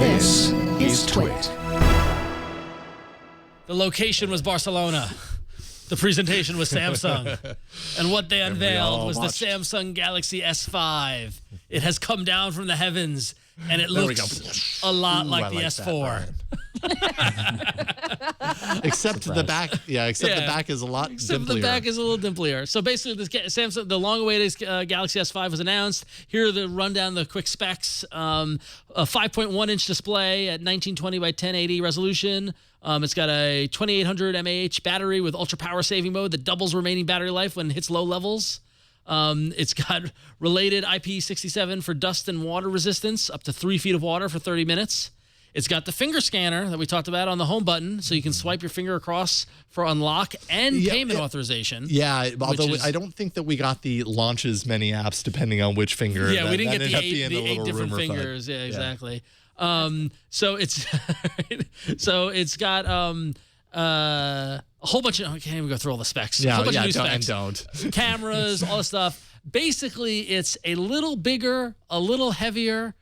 This is Twit. The location was Barcelona. The presentation was Samsung. And what they unveiled was the Samsung Galaxy S5. It has come down from the heavens, and it looks a lot like the S4. Except the back, the back is a lot dimplier. The back is a little dimplier. So basically, this Samsung, the long-awaited Galaxy S5 was announced. Here are the rundown, the quick specs. A 5.1-inch display at 1920 by 1080 resolution. It's got a 2800 mAh battery with ultra power saving mode that doubles remaining battery life when it hits low levels. It's got related IP67 for dust and water resistance, up to 3 feet of water for 30 minutes. It's got the finger scanner that we talked about on the home button, so you can swipe your finger across for unlock and payment authorization. Yeah, although I don't think that we got the launches many apps depending on which finger. Yeah, we didn't get the eight different fingers. Yeah, exactly. So it's it's got a whole bunch of, I can't even go through all the specs. A whole bunch of new specs. Don't. Cameras, all the stuff. Basically, it's a little bigger, a little heavier,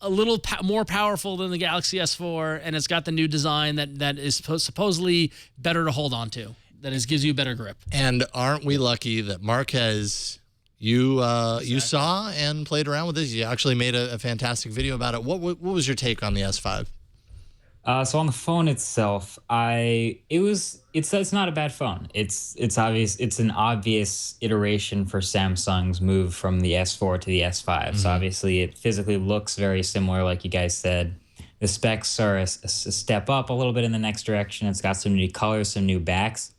a little more powerful than the Galaxy S4, and it's got the new design that is supposedly better to hold on to. That gives you a better grip. And aren't we lucky that Marquez, you saw and played around with this? You actually made a fantastic video about it. What was your take on the S5? So on the phone itself, it's not a bad phone. It's obvious. It's an obvious iteration for Samsung's move from the S4 to the S5. Mm-hmm. So obviously it physically looks very similar, like you guys said. The specs are a step up a little bit in the next direction. It's got some new colors, some new backs.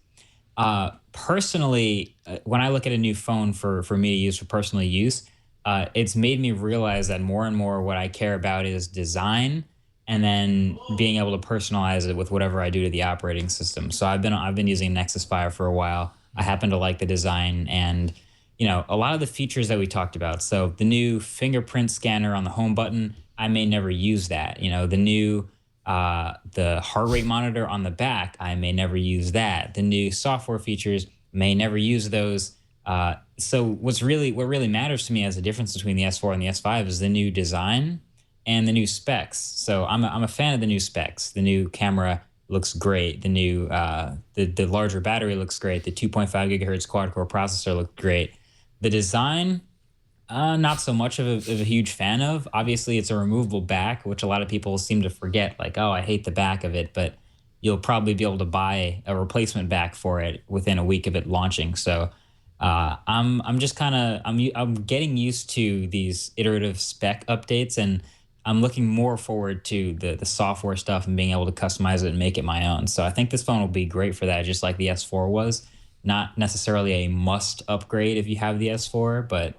Personally, when I look at a new phone for me to use for personal use, it's made me realize that more and more what I care about is design, and then being able to personalize it with whatever I do to the operating system. So I've been using Nexus 5 for a while. I happen to like the design and, a lot of the features that we talked about. So the new fingerprint scanner on the home button, I may never use that. The new the heart rate monitor on the back, I may never use that. The new software features, may never use those. So what really matters to me as a difference between the S4 and the S5 is the new design and the new specs. So I'm a fan of the new specs. The new camera looks great. The new the larger battery looks great. The 2.5 gigahertz quad-core processor looked great. The design, not so much of a huge fan of. Obviously, it's a removable back, which a lot of people seem to forget. Like, oh, I hate the back of it, but you'll probably be able to buy a replacement back for it within a week of it launching. So I'm just I'm getting used to these iterative spec updates, and I'm looking more forward to the software stuff and being able to customize it and make it my own. So I think this phone will be great for that, just like the S4 was. Not necessarily a must upgrade if you have the S4, but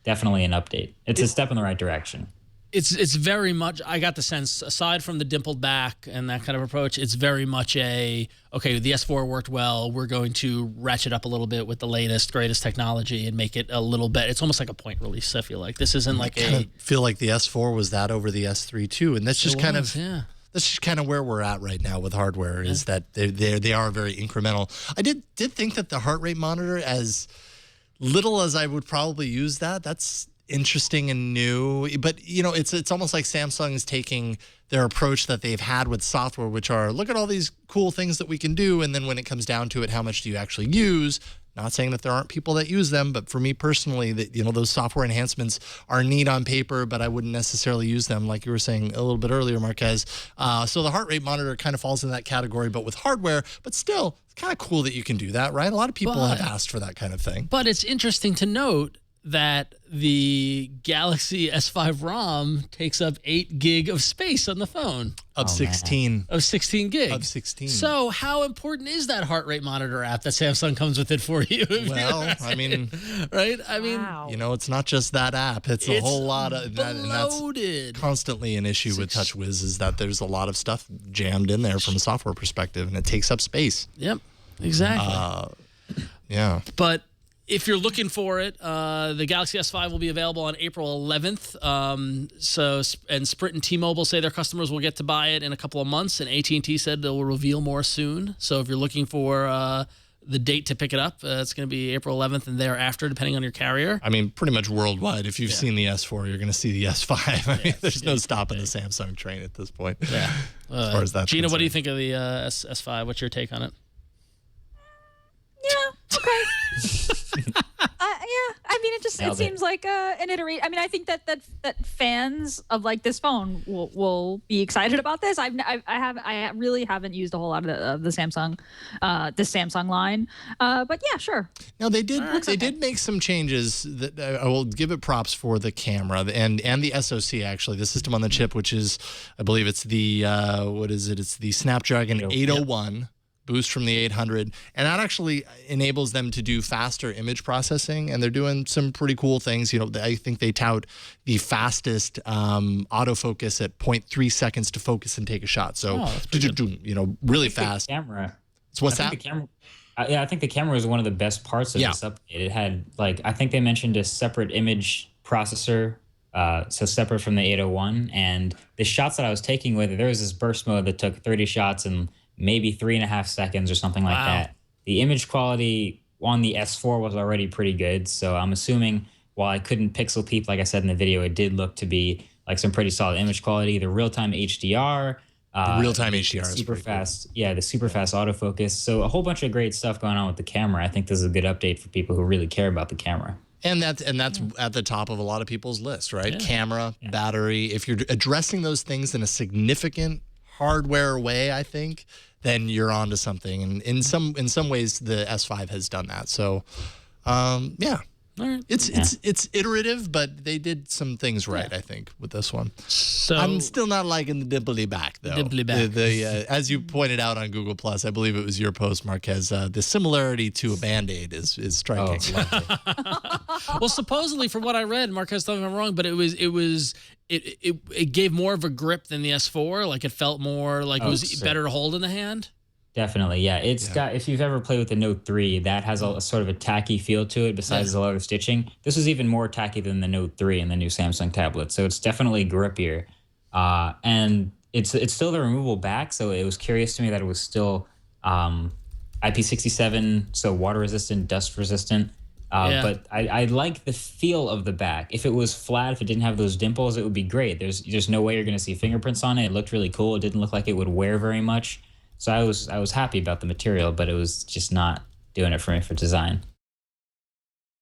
definitely an update. It's a step in the right direction. It's very much, I got the sense, aside from the dimpled back and that kind of approach, it's very much the S4 worked well, we're going to ratchet up a little bit with the latest, greatest technology and make it a little bit, it's almost like a point release, I feel like. This isn't like I feel like the S4 was that over the S3 too, and that's just that's just kind of where we're at right now with hardware, is that they are very incremental. I did think that the heart rate monitor, as little as I would probably use that's interesting and new, but it's almost like Samsung is taking their approach that they've had with software, which are, look at all these cool things that we can do, and then when it comes down to it, how much do you actually use? Not saying that there aren't people that use them, but for me personally, that those software enhancements are neat on paper, but I wouldn't necessarily use them, like you were saying a little bit earlier, Marquez. So the heart rate monitor kind of falls in that category, but with hardware, but still, it's kind of cool that you can do that, right? A lot of people have asked for that kind of thing. But it's interesting to note that the Galaxy S5 ROM takes up 8 gig of space on the phone. Of 16. Of 16 gig. Of 16. So how important is that heart rate monitor app that Samsung comes with it for you? Well, I mean... right? I mean... it's not just that app. It's a whole lot of... And that's constantly an issue with TouchWiz, is that there's a lot of stuff jammed in there from a software perspective, and it takes up space. Yep, exactly. Yeah. But if you're looking for it, the Galaxy S5 will be available on April 11th. And Sprint and T-Mobile say their customers will get to buy it in a couple of months, and AT&T said they'll reveal more soon. So if you're looking for the date to pick it up. It's going to be April 11th and thereafter, depending on your carrier. I mean, pretty much worldwide. If you've seen the S4, you're going to see the S5. I mean, there's no stopping the Samsung train at this point. Yeah. As far as that's Gina, concerned. what do you think of the S5? What's your take on it? Yeah. Okay. Yeah. I mean, it seems like an iteration. I mean, I think that fans of like this phone will be excited about this. I really haven't used a whole lot of the Samsung line. But yeah, sure. Now they did make some changes that I will give it props for the camera and the SoC, actually, the system on the chip, which is, I believe it's the what is it? It's the Snapdragon 801. Boost from the 800, and that actually enables them to do faster image processing, and they're doing some pretty cool things. You know, I think they tout the fastest autofocus at 0.3 seconds to focus and take a shot. So, you know, really fast. Camera. So what's that? The camera, I think the camera was one of the best parts of this update. It had, like, I think they mentioned a separate image processor, so separate from the 801, and the shots that I was taking with it, there was this burst mode that took 30 shots in maybe 3.5 seconds or something like that. The image quality on the S4 was already pretty good, so I'm assuming while I couldn't pixel peep, like I said in the video, it did look to be like some pretty solid image quality. The real-time HDR. Real-time HDR is super fast. Cool. Yeah, the super fast autofocus. So a whole bunch of great stuff going on with the camera. I think this is a good update for people who really care about the camera. And that's at the top of a lot of people's list, right? Yeah. Camera, battery. If you're addressing those things in a significant hardware way, I think, then you're onto something. And in some ways, the S5 has done that. So, yeah. All right. It's iterative, but they did some things right, I think, with this one. So I'm still not liking the dimply back, though. Dimply back. As you pointed out on Google Plus, I believe it was your post, Marquez. The similarity to a Band-Aid is striking. Well, supposedly, from what I read, Marquez, tell me if I'm wrong, but it gave more of a grip than the S4. Like it felt more like it was better to hold in the hand. Definitely, yeah. It's got, if you've ever played with the Note 3, that has a sort of a tacky feel to it besides a lot of stitching. This is even more tacky than the Note 3 and the new Samsung tablet, so it's definitely grippier. And it's still the removable back, so it was curious to me that it was still IP67, so water resistant, dust resistant. But I like the feel of the back. If it was flat, if it didn't have those dimples, it would be great. There's no way you're going to see fingerprints on it. It looked really cool. It didn't look like it would wear very much. So I was happy about the material, but it was just not doing it for me for design.